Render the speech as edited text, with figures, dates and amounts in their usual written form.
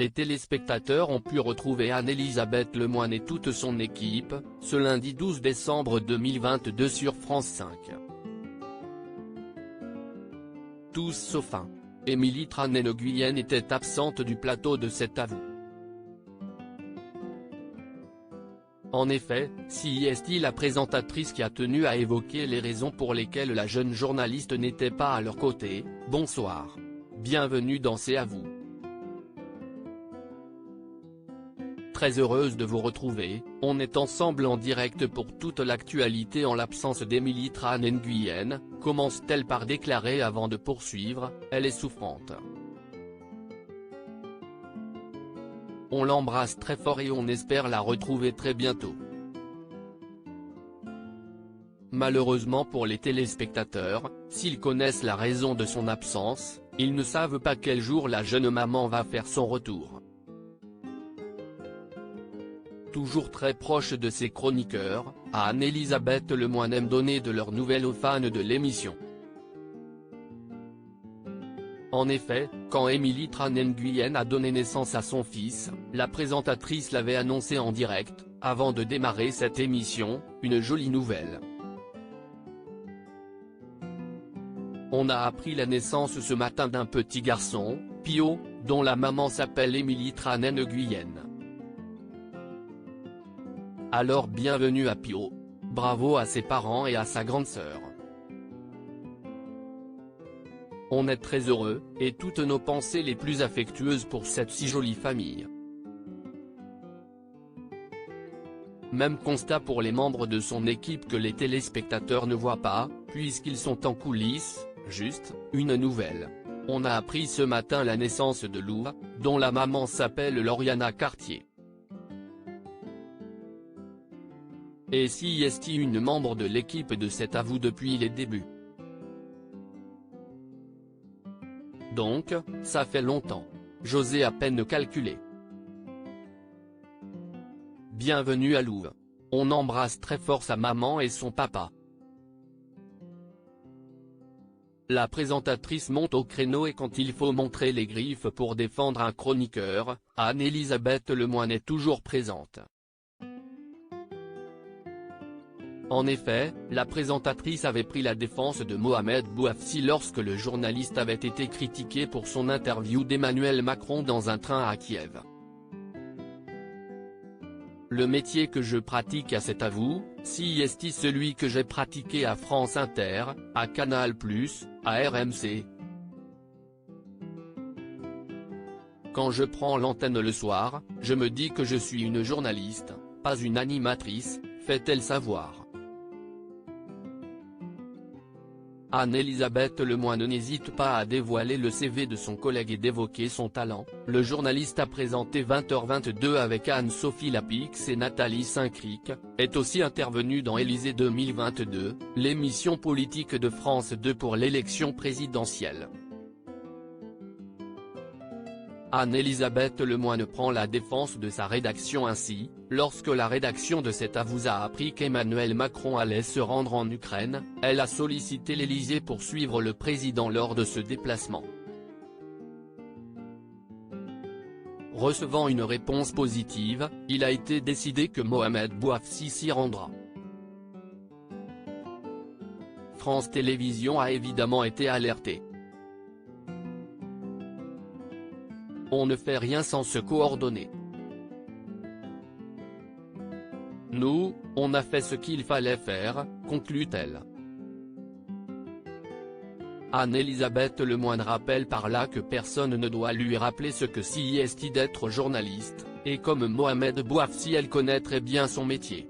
Les téléspectateurs ont pu retrouver Anne-Elisabeth Lemoine et toute son équipe, ce lundi 12 décembre 2022 sur France 5. Tous sauf un. Émilie Tranès-Nguyen était absente du plateau de cet avou. En effet, c'est la présentatrice qui a tenu à évoquer les raisons pour lesquelles la jeune journaliste n'était pas à leur côté. Bonsoir. Bienvenue dans C'est à vous. Très heureuse de vous retrouver, on est ensemble en direct pour toute l'actualité en l'absence d'Émilie Tranès-Nguyen, commence-t-elle par déclarer avant de poursuivre, elle est souffrante. On l'embrasse très fort et on espère la retrouver très bientôt. Malheureusement pour les téléspectateurs, s'ils connaissent la raison de son absence, ils ne savent pas quel jour la jeune maman va faire son retour. Toujours très proche de ses chroniqueurs, Anne-Elisabeth Lemoine aime donner de leurs nouvelles aux fans de l'émission. En effet, quand Émilie Tranès-Nguyen a donné naissance à son fils, la présentatrice l'avait annoncé en direct, avant de démarrer cette émission, une jolie nouvelle. On a appris la naissance ce matin d'un petit garçon, Pio, dont la maman s'appelle Émilie Tranès-Nguyen. Alors bienvenue à Pio. Bravo à ses parents et à sa grande sœur. On est très heureux, et toutes nos pensées les plus affectueuses pour cette si jolie famille. Même constat pour les membres de son équipe que les téléspectateurs ne voient pas, puisqu'ils sont en coulisses. Juste, une nouvelle. On a appris ce matin la naissance de Lou, dont la maman s'appelle Lauriana Cartier. Et si est une membre de l'équipe de cet avou depuis les débuts. Donc, ça fait longtemps. J'osais à peine calculer. Bienvenue à Lou. On embrasse très fort sa maman et son papa. La présentatrice monte au créneau et quand il faut montrer les griffes pour défendre un chroniqueur, Anne-Elisabeth Lemoine est toujours présente. En effet, la présentatrice avait pris la défense de Mohamed Bouafsi lorsque le journaliste avait été critiqué pour son interview d'Emmanuel Macron dans un train à Kiev. Le métier que je pratique à cet avou, c'est celui que j'ai pratiqué à France Inter, à Canal+, à RMC. Quand je prends l'antenne le soir, je me dis que je suis une journaliste, pas une animatrice, fait-elle savoir. Anne-Elisabeth Lemoine n'hésite pas à dévoiler le CV de son collègue et d'évoquer son talent. Le journaliste a présenté 20h22 avec Anne-Sophie Lapix et Nathalie Saint-Cric, est aussi intervenue dans Élysée 2022, l'émission politique de France 2 pour l'élection présidentielle. Anne-Elisabeth Lemoine prend la défense de sa rédaction ainsi, lorsque la rédaction de cet avou a appris qu'Emmanuel Macron allait se rendre en Ukraine, elle a sollicité l'Élysée pour suivre le président lors de ce déplacement. Recevant une réponse positive, il a été décidé que Mohamed Bouafsi s'y rendra. France Télévisions a évidemment été alertée. On ne fait rien sans se coordonner. Nous, on a fait ce qu'il fallait faire, conclut-elle. Anne-Elisabeth Lemoine rappelle par là que personne ne doit lui rappeler ce que c'est d'être journaliste, et comme Mohamed Bouafsi elle connaît très bien son métier.